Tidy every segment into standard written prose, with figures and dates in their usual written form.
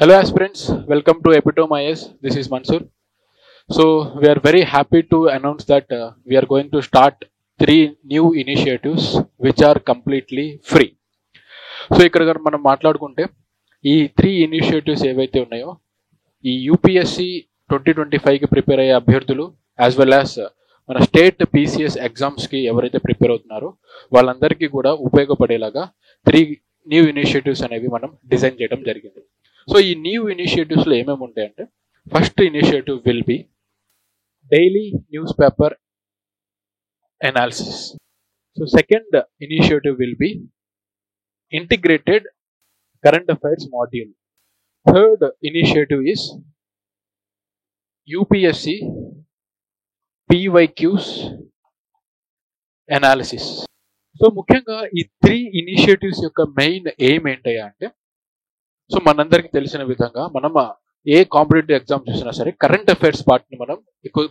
Hello aspirants, welcome to Epitome IS. This is Mansoor. So we are very happy to announce that we are going to start 3 new initiatives which are completely free. So ఇక్కడ మనం మాట్లాడుకుంటే ఈ 3 initiatives ఏవైతే ఉన్నాయో ఈ UPSC 2025కి prepare అయ్యే అభ్యర్థులు as well as మన స్టేట్ పీసీఎస్ ఎగ్జామ్స్కి ఎవరైతే ప్రిపేర్ అవుతున్నారో వాళ్ళందరికీ కూడా ఉపయోగపడేలాగా 3 న్యూ ఇనిషియేటివ్స్ అనేవి మనం డిజైన్ చేయడం జరిగింది. సో ఈ న్యూ ఇనిషియేటివ్స్లో ఏమేమి ఉంటాయంటే first initiative will be daily newspaper analysis. So second initiative will be integrated current affairs module. Third initiative is UPSC PYQs analysis. So ముఖ్యంగా ఈ 3 ఇనిషియేటివ్స్ యొక్క మెయిన్ ఎయిమ్ ఏంటయ్యా అంటే, సో మనందరికీ తెలిసిన విధంగా మనం ఏ కాంపిటేటివ్ ఎగ్జామ్ చూసినా సరే కరెంట్ అఫైర్స్ పార్ట్ని మనం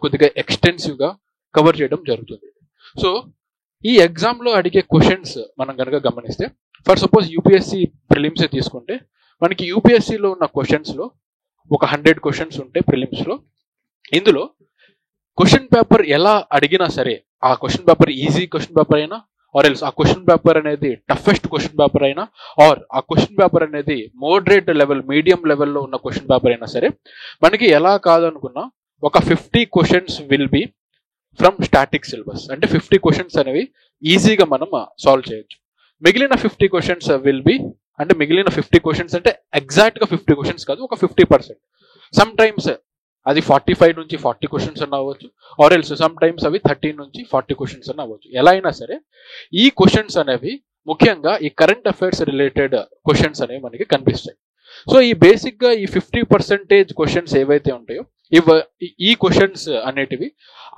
కొద్దిగా ఎక్స్టెన్సివ్గా కవర్ చేయడం జరుగుతుంది. సో ఈ ఎగ్జామ్లో అడిగే క్వశ్చన్స్ మనం కనుక గమనిస్తే, ఫర్ సపోజ్ యూపీఎస్సి ప్రిలిమ్సే తీసుకుంటే మనకి యూపీఎస్సిలో ఉన్న క్వశ్చన్స్లో ఒక 100 క్వశ్చన్స్ ఉంటాయి ప్రిలిమ్స్లో. ఇందులో క్వశ్చన్ పేపర్ ఎలా అడిగినా సరే, ఆ question paper easy question paper అయినా ఆర్ ఎల్స్ ఆ క్వశ్చన్ పేపర్ అనేది టఫెస్ట్ క్వశ్చన్ పేపర్ అయినా ఆర్ ఆ క్వశ్చన్ పేపర్ అనేది మోడరేట్ లెవెల్ మీడియం లెవెల్లో ఉన్న క్వశ్చన్ పేపర్ అయినా సరే, మనకి ఎలా కాదనుకున్నా ఒక 50 questions will be from static syllabus. అంటే 50 క్వశ్చన్స్ అనేవి ఈజీగా మనం సాల్వ్ చేయొచ్చు. మిగిలిన 50 క్వశ్చన్స్ విల్ బి అంటే మిగిలిన 50 క్వశ్చన్స్ అంటే ఎగ్జాక్ట్గా 50 క్వశ్చన్స్ కాదు, ఒక 50%. సమ్ టైమ్స్ అది 45 నుంచి 40 క్వశ్చన్స్ అన్న అవ్వచ్చు, ఆర్ ఎల్స్ సమ్ టైమ్స్ అవి 30 నుంచి 40 క్వశ్చన్స్ అన్న అవ్వచ్చు. ఎలా అయినా సరే ఈ క్వశ్చన్స్ అనేవి ముఖ్యంగా ఈ కరెంట్ అఫైర్స్ రిలేటెడ్ క్వశ్చన్స్ అనేవి మనకి కనిపిస్తాయి. సో ఈ బేసిక్గా ఈ 50% క్వశ్చన్స్ ఏవైతే ఉంటాయో ఈ క్వశ్చన్స్ అనేటివి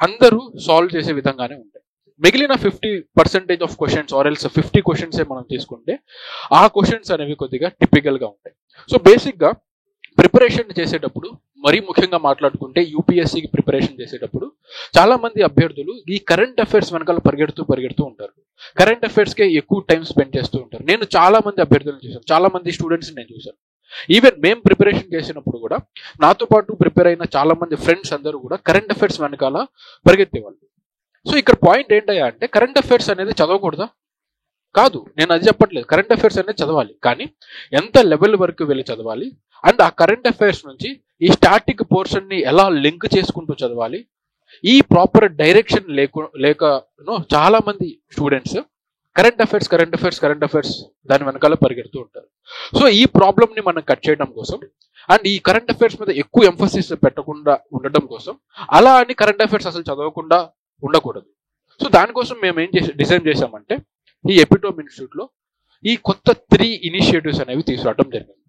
అందరూ సాల్వ్ చేసే విధంగానే ఉంటాయి. మిగిలిన 50% ఆఫ్ క్వశ్చన్స్ ఆర్ ఎల్స్ 50 క్వశ్చన్సే మనం తీసుకుంటే ఆ క్వశ్చన్స్ అనేవి కొద్దిగా టిపికల్గా ఉంటాయి. సో బేసిక్గా ప్రిపరేషన్ చేసేటప్పుడు, మరీ ముఖ్యంగా మాట్లాడుకుంటే యూపీఎస్సికి ప్రిపరేషన్ చేసేటప్పుడు చాలా మంది అభ్యర్థులు ఈ కరెంట్ అఫైర్స్ వెనకాల పరిగెడుతూ ఉంటారు. కరెంట్ అఫైర్స్కే ఎక్కువ టైం స్పెండ్ చేస్తూ ఉంటారు. నేను చాలా మంది అభ్యర్థులను చూశాను, చాలా మంది స్టూడెంట్స్ నేను చూశాను. ఈవెన్ మేము ప్రిపరేషన్ చేసినప్పుడు కూడా నాతో పాటు ప్రిపేర్ అయిన చాలా మంది ఫ్రెండ్స్ అందరూ కూడా కరెంట్ అఫైర్స్ వెనకాల పరిగెత్తేవాళ్ళు. సో ఇక్కడ పాయింట్ ఏంటయ్యా అంటే, కరెంట్ అఫైర్స్ అనేది చదవకూడదా? కాదు, నేను అది చెప్పట్లేదు. కరెంట్ అఫైర్స్ అనేది చదవాలి, కానీ ఎంత లెవెల్ వరకు వెళ్ళి చదవాలి, అండ్ ఆ కరెంట్ అఫైర్స్ నుంచి ఈ స్టాటిక్ పోర్షన్ని ఎలా లింక్ చేసుకుంటూ చదవాలి, ఈ ప్రాపర్ డైరెక్షన్ లేకనో చాలా మంది స్టూడెంట్స్ కరెంట్ అఫైర్స్ దాని వెనకాల పరిగెడుతూ ఉంటారు. సో ఈ ప్రాబ్లమ్ని మనం కట్ చేయడం కోసం అండ్ ఈ కరెంట్ అఫైర్స్ మీద ఎక్కువ ఎంఫసిస్ పెట్టకుండా ఉండటం కోసం అలా అని కరెంట్ అఫైర్స్ అసలు చదవకుండా ఉండకూడదు. సో దానికోసం మేము ఏం డిజైన్ చేసామంటే, ఈ ఎపిటోమ్ ఇన్స్టిట్యూట్లో ఈ కొత్త 3 ఇనిషియేటివ్స్ అనేవి తీసుకురావడం జరిగింది.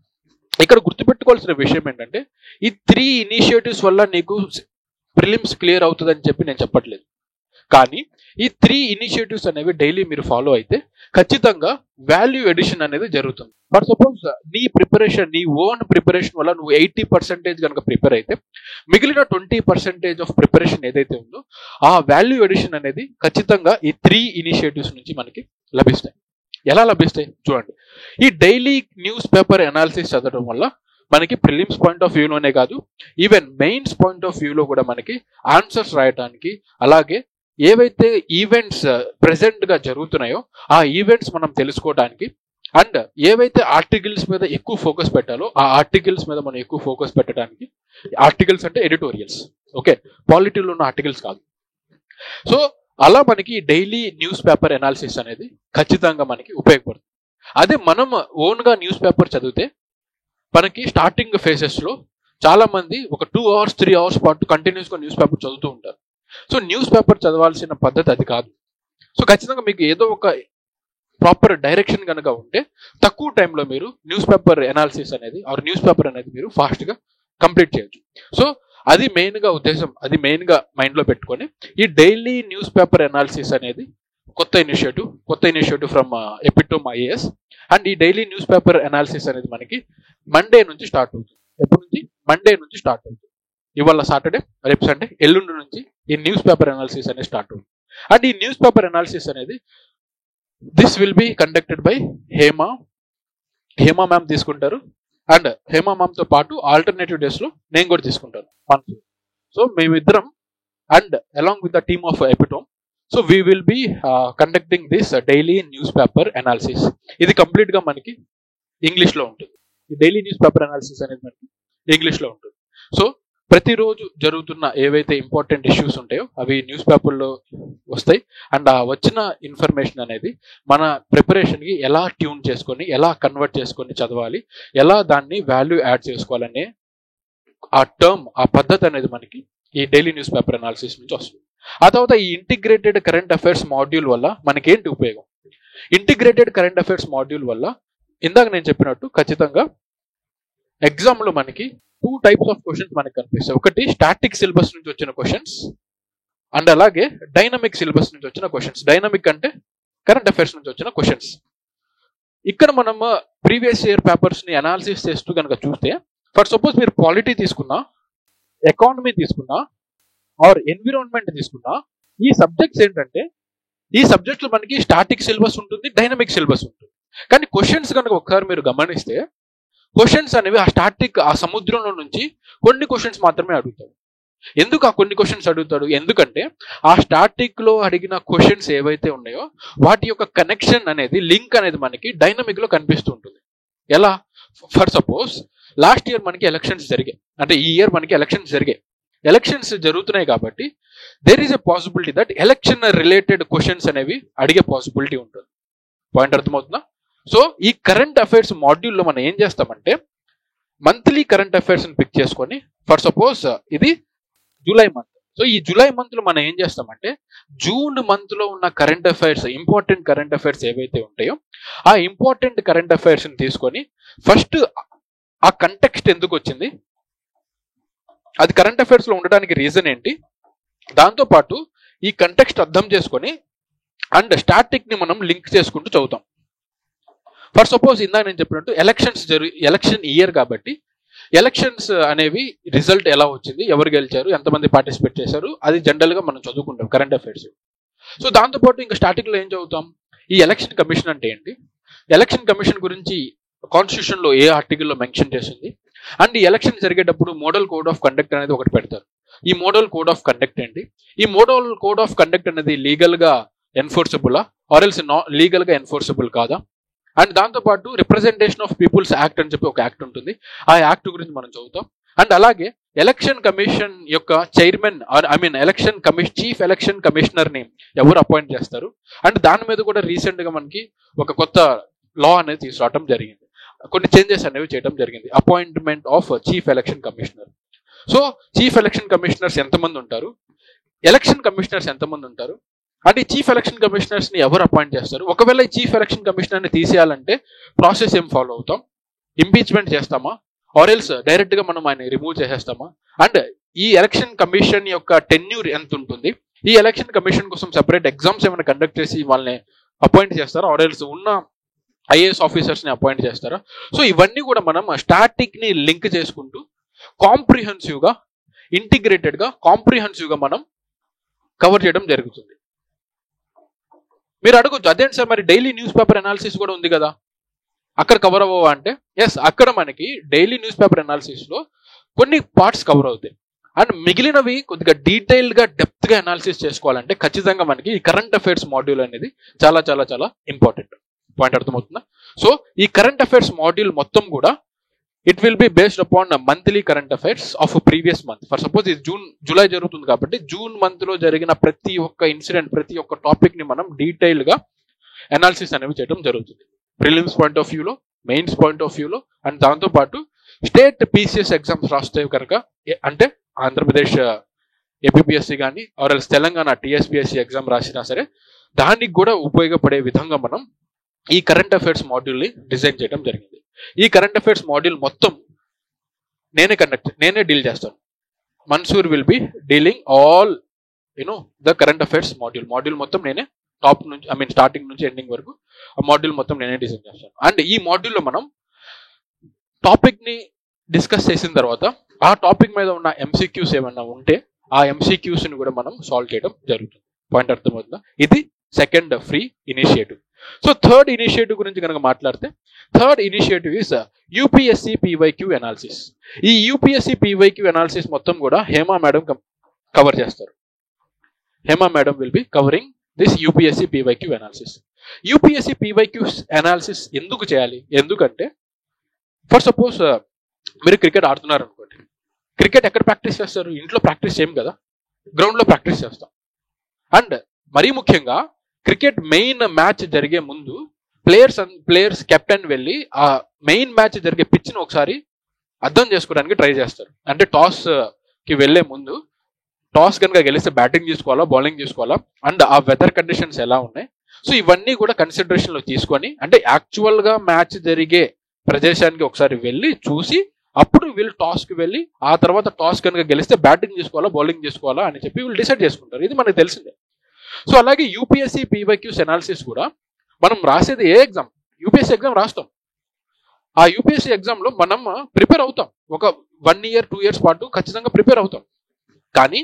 ఇక్కడ గుర్తుపెట్టుకోవాల్సిన విషయం ఏంటంటే, ఈ 3 ఇనిషియేటివ్స్ వల్ల నీకు ప్రిలిమ్స్ క్లియర్ అవుతుందని చెప్పి నేను చెప్పట్లేదు, కానీ ఈ 3 ఇనిషియేటివ్స్ అనేవి డైలీ మీరు ఫాలో అయితే ఖచ్చితంగా వాల్యూ ఎడిషన్ అనేది జరుగుతుంది. ఫర్ సపోజ్ నీ ఓన్ ప్రిపరేషన్ వల్ల నువ్వు 80% కనుక ప్రిపేర్ అయితే మిగిలిన 20% ఆఫ్ ప్రిపరేషన్ ఏదైతే ఉందో ఆ వాల్యూ ఎడిషన్ అనేది ఖచ్చితంగా ఈ 3 ఇనిషియేటివ్స్ నుంచి మనకి లభిస్తాయి. ఎలా లభిస్తాయి చూడండి. ఈ డైలీ న్యూస్ పేపర్ అనాలిసిస్ చదవడం వల్ల మనకి ప్రిలిమ్స్ పాయింట్ ఆఫ్ వ్యూలోనే కాదు, ఈవెన్ మెయిన్స్ పాయింట్ ఆఫ్ వ్యూలో కూడా మనకి ఆన్సర్స్ రాయడానికి, అలాగే ఏవైతే ఈవెంట్స్ ప్రెసెంట్గా జరుగుతున్నాయో ఆ ఈవెంట్స్ మనం తెలుసుకోవడానికి, అండ్ ఏవైతే ఆర్టికల్స్ మీద ఎక్కువ ఫోకస్ పెట్టాలో ఆ ఆర్టికల్స్ మీద మనం ఎక్కువ ఫోకస్ పెట్టడానికి, ఆర్టికల్స్ అంటే ఎడిటోరియల్స్, ఓకే, పాలిటీలో ఉన్న ఆర్టికల్స్ కాదు. సో అలా మనకి డైలీ న్యూస్ పేపర్ అనాలిసిస్ అనేది ఖచ్చితంగా మనకి ఉపయోగపడుతుంది. అదే మనం ఓన్గా న్యూస్ పేపర్ చదివితే మనకి స్టార్టింగ్ ఫేజెస్లో చాలా మంది ఒక 2 hours 3 hours పాటు కంటిన్యూస్గా న్యూస్ పేపర్ చదువుతూ ఉంటారు. సో న్యూస్ పేపర్ చదవాల్సిన పద్ధతి అది కాదు. సో ఖచ్చితంగా మీకు ఏదో ఒక ప్రాపర్ డైరెక్షన్ కనుక ఉంటే తక్కువ టైంలో మీరు న్యూస్ పేపర్ అనాలిసిస్ అనేది న్యూస్ పేపర్ అనేది మీరు ఫాస్ట్గా కంప్లీట్ చేయొచ్చు. సో అది మెయిన్గా ఉద్దేశం, అది మెయిన్గా మైండ్లో పెట్టుకొని ఈ డైలీ న్యూస్ పేపర్ అనాలిసిస్ అనేది కొత్త initiative from epitome IAS. And ఈ డైలీ న్యూస్ పేపర్ అనాలిసిస్ అనేది మనకి మండే నుంచి స్టార్ట్ అవుతుంది. ఎప్పటి నుంచి? మండే నుంచి స్టార్ట్ అవుతుంది. ఇవాళ సాటర్డే, రేపు సండే, ఎల్లుండి నుంచి ఈ న్యూస్ పేపర్ అనాలిసిస్ అనేది స్టార్ట్ అవుతుంది. అండ్ ఈ న్యూస్ పేపర్ అనాలిసిస్ అనేది this will be conducted by Hema ma'am తీసుకుంటారు. అండ్ హేమా మ్యామ్ తో పాటు ఆల్టర్నేటివ్ డేస్ లో నేను కూడా తీసుకుంటాను మన్సూర్. సో మేమిద్దరం and along with the team of epitome, so we will be conducting this daily newspaper analysis. ఇది కంప్లీట్ గా మనకి ఇంగ్లీష్ లో ఉంటుంది. ఈ డైలీ న్యూస్ పేపర్ అనాలిసిస్ అనేది మనకి ఇంగ్లీష్ లో ఉంటుంది. సో ప్రతిరోజు జరుగుతున్న ఏవైతే ఇంపార్టెంట్ ఇష్యూస్ ఉంటాయో అవి న్యూస్ పేపర్లో వస్తాయి. అండ్ ఆ వచ్చిన ఇన్ఫర్మేషన్ అనేది మన ప్రిపరేషన్కి ఎలా ట్యూన్ చేసుకొని, ఎలా కన్వర్ట్ చేసుకొని చదవాలి, ఎలా దాన్ని వాల్యూ యాడ్ చేసుకోవాలనే ఆ టర్మ్, ఆ పద్ధతి అనేది మనకి ఈ డైలీ న్యూస్ పేపర్ అనాలిసిస్ నుంచి వస్తుంది. ఆ తర్వాత ఈ ఇంటిగ్రేటెడ్ కరెంట్ అఫైర్స్ మాడ్యూల్ వల్ల మనకేంటి ఉపయోగం? ఇంటిగ్రేటెడ్ కరెంట్ అఫైర్స్ మాడ్యూల్ వల్ల ఇందాక నేను చెప్పినట్టు ఖచ్చితంగా ఎగ్జామ్లో మనకి 2 types ఆఫ్ క్వశ్చన్స్ మనకి కనిపిస్తాయి. ఒకటి స్టాటిక్ సిలబస్ నుంచి వచ్చిన క్వశ్చన్స్ అండ్ అలాగే డైనమిక్ సిలబస్ నుంచి వచ్చిన క్వశ్చన్స్. డైనమిక్ అంటే కరెంట్ అఫైర్స్ నుంచి వచ్చిన క్వశ్చన్స్. ఇక్కడ మనం ప్రీవియస్ ఇయర్ పేపర్స్ ని అనాలిసిస్ చేస్తూ కనుక చూస్తే, ఫర్ సపోజ్ మీరు పాలిటీ తీసుకున్నా, ఎకానమీ తీసుకున్నా, ఆర్ ఎన్విరాన్మెంట్ తీసుకున్నా, ఈ సబ్జెక్ట్స్ ఏంటంటే ఈ సబ్జెక్టులు మనకి స్టాటిక్ సిలబస్ ఉంటుంది, డైనమిక్ సిలబస్ ఉంటుంది. కానీ క్వశ్చన్స్ కనుక ఒకసారి మీరు గమనిస్తే, క్వశ్చన్స్ అనేవి ఆ స్టాటిక్, ఆ సముద్రంలో నుంచి కొన్ని క్వశ్చన్స్ మాత్రమే అడుగుతాడు. ఎందుకు ఆ కొన్ని క్వశ్చన్స్ అడుగుతాడు? ఎందుకంటే ఆ స్టాటిక్ లో అడిగిన క్వశ్చన్స్ ఏవైతే ఉన్నాయో వాటి యొక్క కనెక్షన్ అనేది, లింక్ అనేది మనకి డైనమిక్ లో కనిపిస్తూ ఉంటుంది. ఎలా? ఫర్ సపోజ్ లాస్ట్ ఇయర్ మనకి ఎలక్షన్స్ జరిగాయి, అంటే ఈ ఇయర్ మనకి ఎలక్షన్స్ జరిగాయి. ఎలక్షన్స్ జరుగుతున్నాయి కాబట్టి there is a possibility that election related questions అనేవి అడిగే పాసిబిలిటీ ఉంటుంది. పాయింట్ అర్థమవుతుందా? సో ఈ కరెంట్ అఫైర్స్ మాడ్యూల్లో మనం ఏం చేస్తామంటే, మంత్లీ కరెంట్ అఫైర్స్ పిక్ చేసుకొని, ఫర్ సపోజ్ ఇది జూలై మంత్. సో ఈ జూలై మంత్ లో మనం ఏం చేస్తామంటే, జూన్ మంత్ లో ఉన్న current affairs, important current affairs ఏవైతే ఉంటాయో ఆ ఇంపార్టెంట్ కరెంట్ అఫైర్స్ ని తీసుకొని, ఫస్ట్ ఆ కంటెక్స్ట్ ఎందుకు వచ్చింది, అది కరెంట్ అఫైర్స్ లో ఉండడానికి రీజన్ ఏంటి, దాంతో పాటు ఈ కంటెక్స్ట్ అర్థం చేసుకొని అండ్ స్టాటిక్ ని మనం లింక్ చేసుకుంటూ చదువుతాం. ఫర్ సపోజ్ ఇందాక నేను చెప్పినట్టు ఎలక్షన్ ఇయర్ కాబట్టి ఎలక్షన్స్ అనేవి రిజల్ట్ ఎలా వచ్చింది, ఎవరు గెలిచారు, ఎంతమంది పార్టిసిపేట్ చేశారు, అది జనరల్ గా మనం చదువుకుంటాం కరెంట్ అఫైర్స్. సో దాంతోపాటు ఇంకా స్టార్టింగ్ లో ఏం చదువుతాం, ఈ ఎలక్షన్ కమిషన్ అంటే ఏంటి, ఎలక్షన్ కమిషన్ గురించి కాన్స్టిట్యూషన్ లో ఏ ఆర్టికల్లో మెన్షన్ చేసింది, అండ్ ఈ ఎలక్షన్ జరిగేటప్పుడు మోడల్ కోడ్ ఆఫ్ కండక్ట్ అనేది ఒకటి పెడతారు. ఈ మోడల్ కోడ్ ఆఫ్ కండక్ట్ ఏంటి, ఈ మోడల్ కోడ్ ఆఫ్ కండక్ట్ అనేది లీగల్ గా ఎన్ఫోర్సబులా ఆర్ ఎల్స్ లీగల్ గా ఎన్ఫోర్సబుల్ కాదా, అండ్ దాంతోపాటు రిప్రజెంటేషన్ ఆఫ్ పీపుల్స్ యాక్ట్ అని చెప్పి ఒక యాక్ట్ ఉంటుంది, ఆ యాక్ట్ గురించి మనం చదువుతాం. అండ్ అలాగే ఎలక్షన్ కమిషన్ యొక్క chairman, election chief election commissioner ని ఎవరు అపాయింట్ చేస్తారు, అండ్ దాని మీద కూడా రీసెంట్ గా మనకి ఒక కొత్త లా అనేది తీసుకురావడం జరిగింది, కొన్ని చేంజెస్ అనేవి చేయడం జరిగింది, appointment of chief election commissioner. So chief election commissioners ఎంతమంది ఉంటారు, ఎలక్షన్ కమిషనర్స్ ఎంతమంది ఉంటారు, అంటే చీఫ్ ఎలక్షన్ కమిషనర్స్ ని ఎవరు అపాయింట్ చేస్తారు, ఒకవేళ ఈ చీఫ్ ఎలక్షన్ కమిషనర్ ని తీసేయాలంటే ప్రాసెస్ ఏం ఫాలో అవుతాం, ఇంపీచ్మెంట్ చేస్తామా ఆర్ ఎల్స్ డైరెక్ట్ గా మనం ఆయన రిమూవ్ చేసేస్తామా, అండ్ ఈ ఎలక్షన్ కమిషన్ యొక్క టెన్యూర్ ఎంత ఉంటుంది, ఈ ఎలక్షన్ కమిషన్ కోసం సెపరేట్ ఎగ్జామ్స్ ఏమైనా కండక్ట్ చేసి వాళ్ళని అపాయింట్ చేస్తారా ఆర్ ఎల్స్ ఉన్న ఐఏఎస్ ఆఫీసర్స్ ని అపాయింట్ చేస్తారా. సో ఇవన్నీ కూడా మనం స్టాటిక్ ని లింక్ చేసుకుంటూ కాంప్రిహెన్సివ్ గా, ఇంటిగ్రేటెడ్ గా, కాంప్రిహెన్సివ్ గా మనం కవర్ చేయడం జరుగుతుంది. మీరు అడగొచ్చు, అదేంటి సార్ మరి డైలీ న్యూస్ పేపర్ అనాలిసిస్ కూడా ఉంది కదా, అక్కడ కవర్ అవ్వవా అంటే, ఎస్, అక్కడ మనకి డైలీ న్యూస్ పేపర్ అనాలిసిస్ లో కొన్ని పార్ట్స్ కవర్ అవుతాయి. అండ్ మిగిలినవి కొద్దిగా డీటెయిల్డ్ గా, డెప్త్ గా అనాలిసిస్ చేసుకోవాలంటే ఖచ్చితంగా మనకి ఈ కరెంట్ అఫైర్స్ మాడ్యూల్ అనేది చాలా చాలా చాలా ఇంపార్టెంట్. పాయింట్ అర్థమవుతుందా? సో ఈ కరెంట్ అఫైర్స్ మాడ్యూల్ మొత్తం కూడా it will be based upon monthly current affairs of previous month. For suppose ఇది జూలై జరుగుతుంది కాబట్టి జూన్ మంత్ లో జరిగిన ప్రతి ఒక్క ఇన్సిడెంట్, ప్రతి ఒక్క టాపిక్ ని మనం డీటెయిల్ గా అనాలిసిస్ అనేవి చేయడం జరుగుతుంది. ప్రిలిమ్స్ పాయింట్ ఆఫ్ వ్యూలో, మెయిన్స్ పాయింట్ ఆఫ్ వ్యూలో, అండ్ దాంతో పాటు స్టేట్ పీసీఎస్ ఎగ్జామ్స్ రాస్తే కనుక, అంటే ఆంధ్రప్రదేశ్ ఏపీపీఎస్సీ కానీ or else Telangana TSPSC exam రాసినా సరే దానికి కూడా ఉపయోగపడే విధంగా మనం ఈ కరెంట్ అఫైర్స్ మాడ్యూల్ని డిజైన్ చేయడం జరిగింది. ఈ కరెంట్ అఫైర్స్ మాడ్యూల్ మొత్తం నేనే డీల్ చేస్తాను. Mansoor will be dealing all the current affairs module మొత్తం నేనే టాప్ నుంచి, స్టార్టింగ్ నుంచి ఎండింగ్ వరకు ఆ మాడ్యూల్ మొత్తం నేనే డిజైన్ చేస్తాను. అండ్ ఈ మాడ్యూల్లో మనం టాపిక్ ని డిస్కస్ చేసిన తర్వాత ఆ టాపిక్ మీద ఉన్న ఎంసీక్యూస్ ఏమన్నా ఉంటే ఆ ఎంసీక్యూస్ ని కూడా మనం సాల్వ్ చేయడం జరుగుతుంది. పాయింట్ అర్థమవుతుందా? ఇది second free initiative. So third initiative గురించి కనుక మాట్లాడితే, third initiative is UPSC PYQ analysis. ఈ యూపీఎస్సీ పీవైక్యూ అనాలిసిస్ మొత్తం కూడా హేమా మేడం కవర్ చేస్తారు. Hema madam will be covering this UPSC PYQ analysis. UPSC PYQ analysis ఎందుకు చేయాలి? ఎందుకంటే ఫర్ సపోజ్ మీరు క్రికెట్ ఆడుతున్నారు అనుకోండి. క్రికెట్ ఎక్కడ ప్రాక్టీస్ చేస్తారు? ఇంట్లో ప్రాక్టీస్ చేయం కదా, గ్రౌండ్లో ప్రాక్టీస్ చేస్తాం. అండ్ మరీ ముఖ్యంగా క్రికెట్ మెయిన్ మ్యాచ్ జరిగే ముందు ప్లేయర్స్ కెప్టెన్ వెళ్ళి ఆ మెయిన్ మ్యాచ్ జరిగే పిచ్ని ఒకసారి అర్థం చేసుకోవడానికి ట్రై చేస్తారు. అంటే టాస్కి వెళ్లే ముందు టాస్ కనుక గెలిస్తే బ్యాటింగ్ చేసుకోవాలా, బౌలింగ్ చేసుకోవాలా, అండ్ ఆ వెదర్ కండిషన్స్ ఎలా ఉన్నాయి, సో ఇవన్నీ కూడా కన్సిడరేషన్లో తీసుకొని, అంటే యాక్చువల్గా మ్యాచ్ జరిగే ప్రదేశానికి ఒకసారి వెళ్ళి చూసి అప్పుడు వీళ్ళు టాస్కి వెళ్ళి ఆ తర్వాత టాస్ కనుక గెలిస్తే బ్యాటింగ్ చేసుకోవాలా, బౌలింగ్ చేసుకోవాలా అని చెప్పి వీళ్ళు డిసైడ్ చేసుకుంటారు. ఇది మనకు తెలిసిందే. సో అలాగే యూపీఎస్సీ పీవైక్యూస్ అనాలిసిస్ కూడా మనం రాసేది ఏ ఎగ్జామ్, యూపీఎస్సీ ఎగ్జామ్ రాస్తాం. ఆ యూపీఎస్సీ ఎగ్జామ్లో మనం ప్రిపేర్ అవుతాం. ఒక 1 year 2 years పాటు ఖచ్చితంగా ప్రిపేర్ అవుతాం. కానీ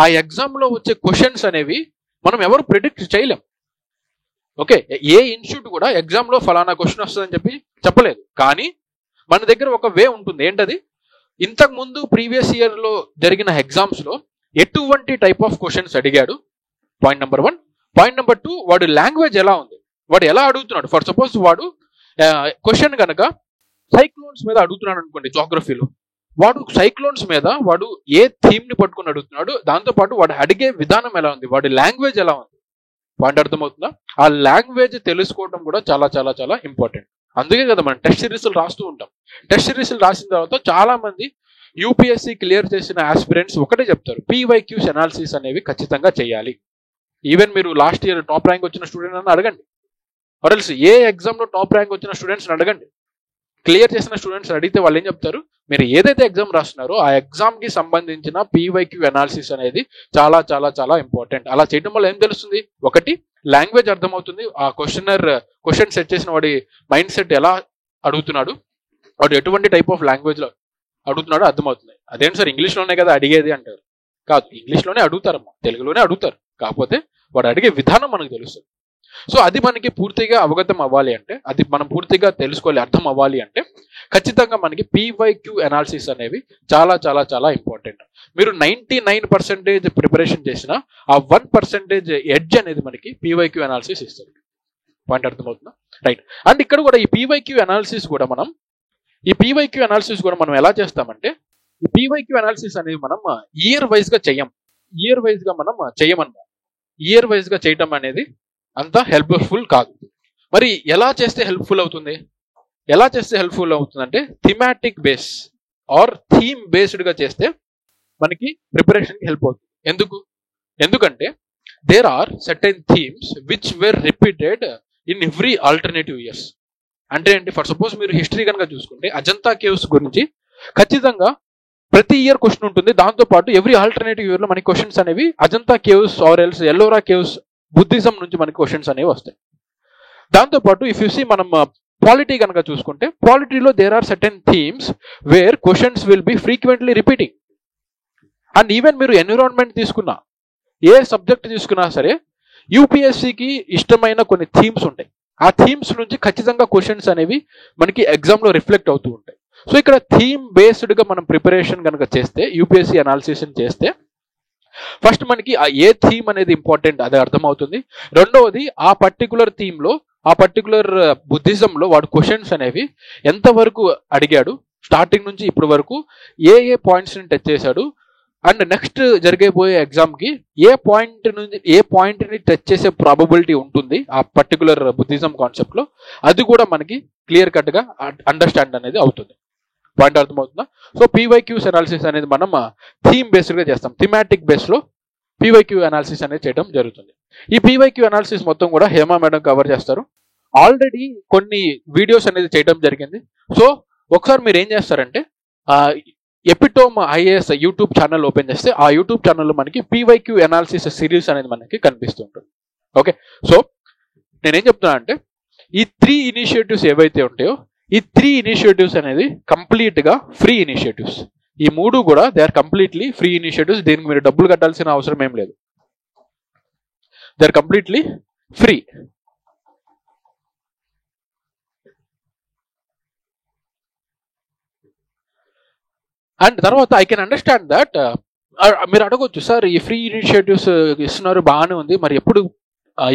ఆ ఎగ్జామ్లో వచ్చే క్వశ్చన్స్ అనేవి మనం ఎవరు ప్రిడిక్ట్ చేయలేం. ఓకే, ఏ ఇన్స్టిట్యూట్ కూడా ఎగ్జామ్లో ఫలానా క్వశ్చన్ వస్తుందని చెప్పి చెప్పలేదు. కానీ మన దగ్గర ఒక వే ఉంటుంది. ఏంటది? ఇంతకు ముందు ప్రీవియస్ ఇయర్లో జరిగిన ఎగ్జామ్స్లో ఎటువంటి టైప్ ఆఫ్ క్వశ్చన్స్ అడిగాడు, పాయింట్ నెంబర్ 1. పాయింట్ నెంబర్ 2, వాడు లాంగ్వేజ్ ఎలా ఉంది, వాడు ఎలా అడుగుతున్నాడు. ఫర్ సపోజ్ వాడు క్వశ్చన్ కనుక సైక్లోన్స్ మీద అడుగుతున్నాడు అనుకోండి, జోగ్రఫీలో వాడు సైక్లోన్స్ మీద వాడు ఏ థీమ్ ని పట్టుకుని అడుగుతున్నాడు, దాంతోపాటు వాడు అడిగే విధానం ఎలా ఉంది, వాడి లాంగ్వేజ్ ఎలా ఉంది. పాయింట్ అర్థమవుతుందా? ఆ లాంగ్వేజ్ తెలుసుకోవడం కూడా చాలా చాలా చాలా ఇంపార్టెంట్. అందుకే కదా మనం టెస్ట్ సిరీస్లు రాస్తూ ఉంటాం. టెస్ట్ సిరీస్లు రాసిన తర్వాత చాలా మంది యూపీఎస్సీ క్లియర్ చేసిన ఆస్పిరెంట్స్ ఒకటే చెప్తారు, పీవైక్యూస్ అనాలిసిస్ అనేవి ఖచ్చితంగా చేయాలి. ఈవెన్ మీరు లాస్ట్ ఇయర్ టాప్ ర్యాంక్ వచ్చిన స్టూడెంట్ అని అడగండి, ఆర్ఎల్స్ ఏ ఎగ్జామ్లో టాప్ ర్యాంక్ వచ్చిన స్టూడెంట్స్ని అడగండి. క్లియర్ చేసిన స్టూడెంట్స్ అడిగితే వాళ్ళు ఏం చెప్తారు, మీరు ఏదైతే ఎగ్జామ్ రాస్తున్నారో ఆ ఎగ్జామ్కి సంబంధించిన పీవైక్యూ అనాలిసిస్ అనేది చాలా చాలా చాలా ఇంపార్టెంట్. అలా చేయడం వల్ల ఏం తెలుస్తుంది? ఒకటి, లాంగ్వేజ్ అర్థమవుతుంది, ఆ క్వశ్చన్ సెట్ చేసిన వాడి మైండ్ సెట్ ఎలా అడుగుతున్నాడు, వాడు ఎటువంటి టైప్ ఆఫ్ లాంగ్వేజ్లో అడుగుతున్నాడో అర్థమవుతుంది. అదేంటి సార్ ఇంగ్లీష్లోనే కదా అడిగేది అంటారు. కాదు, ఇంగ్లీష్లోనే అడుగుతారమ్మా, తెలుగులోనే అడుగుతారు. కాకపోతే వాడు అడిగే విధానం మనకు తెలుస్తుంది. సో అది మనకి పూర్తిగా అవగతం అవ్వాలి అంటే, అది మనం పూర్తిగా తెలుసుకోవాలి, అర్థం అవ్వాలి అంటే ఖచ్చితంగా మనకి పీవైక్యూ అనాలిసిస్ అనేవి చాలా చాలా చాలా ఇంపార్టెంట్. మీరు 99% ప్రిపరేషన్ చేసిన ఆ 1% ఎడ్జ్ అనేది మనకి పీవైక్యూ అనాలిసిస్ ఇస్తుంది. పాయింట్ అర్థమవుతుందా? రైట్. అండ్ ఇక్కడ కూడా ఈ పీవైక్యూ అనాలిసిస్ కూడా మనం ఎలా చేస్తామంటే, ఈ పీవైక్యూ అనాలిసిస్ అనేది మనం ఇయర్ వైజ్ గా మనం చేయమన్నమాట. ఇయర్ వైజ్ గా చేయటం అనేది అంత హెల్ప్ఫుల్ కాదు. మరి ఎలా చేస్తే హెల్ప్ఫుల్ అవుతుంది? అంటే thematic base or theme based గా చేస్తే మనకి ప్రిపరేషన్ కి హెల్ప్ అవుతుంది. ఎందుకంటే there are certain themes which were repeated in every alternative years. అంటే ఏంటి? ఫర్ సపోజ్ మీరు హిస్టరీ కనుక చూసుకుంటే అజంతా కేవ్స్ గురించి ఖచ్చితంగా ప్రతి ఇయర్ క్వశ్చన్ ఉంటుంది. దాంతోపాటు ఎవ్రీ ఆల్టర్నేటివ్ ఇయర్ లో మనకి క్వశ్చన్స్ అనేవి Ajanta caves or else Ellora caves Buddhism నుంచి మనకి క్వశ్చన్స్ అనేవి వస్తాయి. దాంతోపాటు ఇఫ్ యు సీ మనం పాలిటీ కనుక చూసుకుంటే పాలిటీలో there are certain themes where questions will be frequently repeating. And even మీరు ఎన్విరాన్మెంట్ తీసుకున్నా, ఏ సబ్జెక్ట్ తీసుకున్నా సరే యూపీఎస్సీకి ఇష్టమైన కొన్ని థీమ్స్ ఉంటాయి. ఆ థీమ్స్ నుంచి ఖచ్చితంగా క్వశ్చన్స్ అనేవి మనకి ఎగ్జామ్లో రిఫ్లెక్ట్ అవుతూ ఉంటాయి. సో ఇక్కడ థీమ్ బేస్డ్గా మనం ప్రిపరేషన్ కనుక చేస్తే, యూపీఎస్సీ అనాలిసిస్ చేస్తే ఫస్ట్ మనకి ఏ థీమ్ అనేది ఇంపార్టెంట్ అది అర్థమవుతుంది. రెండవది ఆ పర్టికులర్ థీమ్లో, ఆ పర్టికులర్ బుద్ధిజంలో వాడు క్వశ్చన్స్ అనేవి ఎంతవరకు అడిగాడు, స్టార్టింగ్ నుంచి ఇప్పుడు వరకు ఏ పాయింట్స్ని టచ్ చేశాడు, అండ్ నెక్స్ట్ జరిగేపోయే ఎగ్జామ్కి ఏ పాయింట్ని టచ్ చేసే ప్రాబబిలిటీ ఉంటుంది ఆ పర్టికులర్ బుద్ధిజం కాన్సెప్ట్లో, అది కూడా మనకి క్లియర్ కట్గా అండర్స్టాండ్ అనేది అవుతుంది. పాయింట్ అర్థమవుతుందా? సో పీవైక్యూస్ అనాలిసిస్ అనేది మనం థీమ్ బేస్డ్గా చేస్తాం. థీమాటిక్ బేస్లో పీవైక్యూ అనాలిసిస్ అనేది చేయడం జరుగుతుంది. ఈ పీవైక్యూ అనాలిసిస్ మొత్తం కూడా హేమా మేడం కవర్ చేస్తారు. ఆల్రెడీ కొన్ని వీడియోస్ అనేది చేయడం జరిగింది. సో ఒకసారి మీరు ఏం చేస్తారంటే epitome IAS YouTube channel open చేస్తే ఆ యూట్యూబ్ ఛానల్లో మనకి పీవైక్యూ అనాలిసిస్ సిరీస్ అనేది మనకి కనిపిస్తుంటుంది. ఓకే, సో నేనేం చెప్తున్నా అంటే ఈ 3 ఇనిషియేటివ్స్ ఏవైతే ఉంటాయో ఈ 3 ఇనిషియేటివ్స్ అనేది కంప్లీట్గా ఫ్రీ ఇనిషియేటివ్స్. ఈ 3 కూడా they are completely free initiatives. దీనికి మీరు డబ్బులు కట్టాల్సిన అవసరం ఏం లేదు. They are completely free. And తర్వాత ఐ కెన్ అండర్స్టాండ్ దట్ మీరు అడగొచ్చు, సార్ ఈ ఫ్రీ ఇనిషియేటివ్స్ ఇస్తున్నారు బాగానే ఉంది, మరి ఎప్పుడు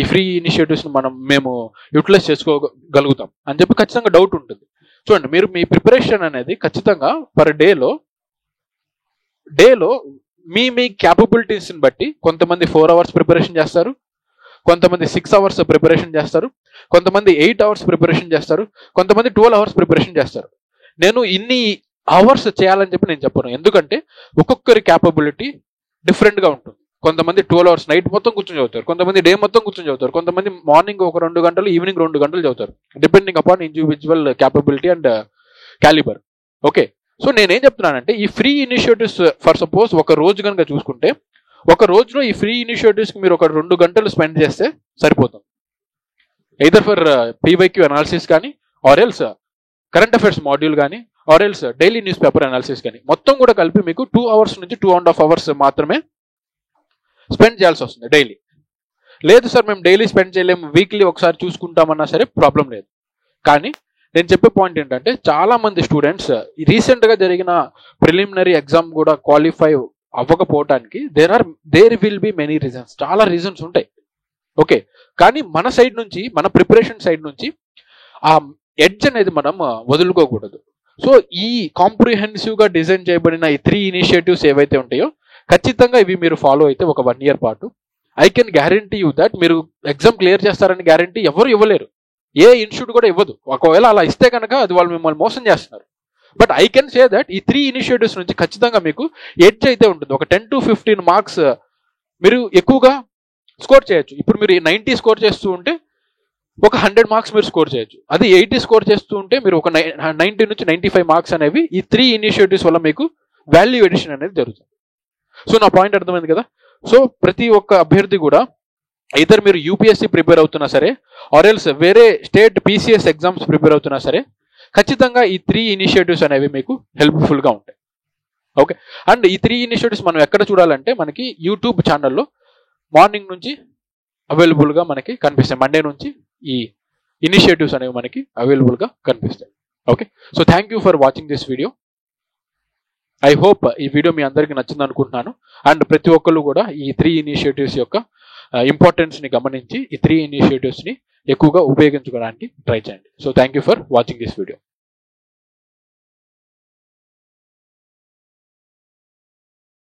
ఈ ఫ్రీ ఇనిషియేటివ్స్ మేము యూటిలైజ్ చేసుకోగలుగుతాం అని చెప్పి ఖచ్చితంగా డౌట్ ఉంటుంది. చూడండి, మీరు మీ ప్రిపరేషన్ అనేది ఖచ్చితంగా పర్ డేలో మీ క్యాపబిలిటీస్ని బట్టి కొంతమంది 4 hours ప్రిపరేషన్ చేస్తారు, కొంతమంది 6 hours ప్రిపరేషన్ చేస్తారు, కొంతమంది 8 hours ప్రిపరేషన్ చేస్తారు, కొంతమంది 12 hours ప్రిపరేషన్ చేస్తారు. నేను ఇన్ని అవర్స్ చేయాలని చెప్పి నేను చెప్పను, ఎందుకంటే ఒక్కొక్కరి క్యాపబిలిటీ డిఫరెంట్గా ఉంటుంది. కొంతమంది 12 hours నైట్ మొత్తం కూర్చొని చదువుతారు, కొంతమంది డే మొత్తం కూర్చొని చదువుతారు, కొంతమంది మార్నింగ్ ఒక 2 గంటలు, ఈవినింగ్ 2 గంటలు చదువుతారు, depending upon individual capability and calibre. Okay, so నేనేం చెప్తున్నానంటే ఈ ఫ్రీ ఇనిషియేటివ్స్ ఫర్ సపోజ్ ఒక రోజు కనుక చూసుకుంటే, ఒక రోజులో ఈ ఫ్రీ ఇనిషియేటివ్స్కి మీరు ఒక 2 గంటలు స్పెండ్ చేస్తే సరిపోతుంది. ఎయిదర్ ఫర్ పీవైక్యూ అనాలిసిస్ కానీ, or else current affairs module కానీ, or else daily newspaper analysis కానీ, మొత్తం కూడా కలిపి మీకు 2 hours నుంచి 2.5 hours మాత్రమే స్పెండ్ చేయాల్సి వస్తుంది డైలీ. లేదు సార్ మేము డైలీ స్పెండ్ చేయలేము, వీక్లీ ఒకసారి చూసుకుంటామన్నా సరే ప్రాబ్లం లేదు. కానీ నేను చెప్పే పాయింట్ ఏంటంటే, చాలా మంది స్టూడెంట్స్ రీసెంట్గా జరిగిన ప్రిలిమినరీ ఎగ్జామ్ కూడా క్వాలిఫై అవ్వకపోవటానికి there will be many reasons, చాలా రీజన్స్ ఉంటాయి. ఓకే, కానీ మన సైడ్ నుంచి, మన ప్రిపరేషన్ సైడ్ నుంచి ఆ ఎడ్జ్ అనేది మనం వదులుకోకూడదు. సో ఈ కాంప్రిహెన్సివ్గా డిజైన్ చేయబడిన ఈ 3 ఇనిషియేటివ్స్ ఏవైతే ఉంటాయో ఖచ్చితంగా ఇవి మీరు ఫాలో అయితే ఒక 1 year పాటు I can guarantee you that మీరు ఎగ్జామ్ క్లియర్ చేస్తారని గ్యారంటీ ఎవరు ఇవ్వలేరు, ఏ ఇన్స్టిట్యూట్ కూడా ఇవ్వదు. ఒకవేళ అలా ఇస్తే కనుక అది వాళ్ళు మిమ్మల్ని మోసం చేస్తున్నారు. But I can say that ఈ 3 ఇనిషియేటివ్స్ నుంచి ఖచ్చితంగా మీకు ఎడ్జ్ అయితే ఉంటుంది. ఒక 10 to 15 మార్క్స్ మీరు ఎక్కువగా స్కోర్ చేయొచ్చు. ఇప్పుడు మీరు 90 స్కోర్ చేస్తూ ఉంటే ఒక 100 మార్క్స్ మీరు స్కోర్ చేయొచ్చు. అది 80 స్కోర్ చేస్తూ ఉంటే మీరు ఒక 90 నుంచి 95 మార్క్స్ అనేవి ఈ 3 ఇనిషియేటివ్స్ వల్ల మీకు వాల్యూ ఎడిషన్ అనేది జరుగుతుంది. సో నా పాయింట్ అర్థమైంది కదా. సో ప్రతి ఒక్క అభ్యర్థి కూడా ఇద్దరు మీరు యూపీఎస్సీ ప్రిపేర్ అవుతున్నా సరే, ఆర్ ఎల్స్ వేరే స్టేట్ పీసీఎస్ ఎగ్జామ్స్ ప్రిపేర్ అవుతున్నా సరే, ఖచ్చితంగా ఈ 3 ఇనిషియేటివ్స్ అనేవి మీకు హెల్ప్ఫుల్గా ఉంటాయి. ఓకే, అండ్ ఈ 3 ఇనిషియేటివ్స్ మనం ఎక్కడ చూడాలంటే మనకి యూట్యూబ్ ఛానల్లో మార్నింగ్ నుంచి అవైలబుల్గా మనకి కనిపిస్తాయి. మండే నుంచి ఈ ఇనిషియేటివ్స్ అనేవి మనకి అవైలబుల్గా కనిపిస్తాయి. Okay, so thank you for watching this video. I hope ఈ వీడియో మీ అందరికీ నచ్చింది అనుకుంటున్నాను. అండ్ ప్రతి ఒక్కరు కూడా ఈ 3 ఇనిషియేటివ్స్ యొక్క ఇంపార్టెన్స్ని గమనించి ఈ 3 ఇనిషియేటివ్స్ని ఎక్కువగా ఉపయోగించుకోవడానికి ట్రై చేయండి. So thank you for watching this video.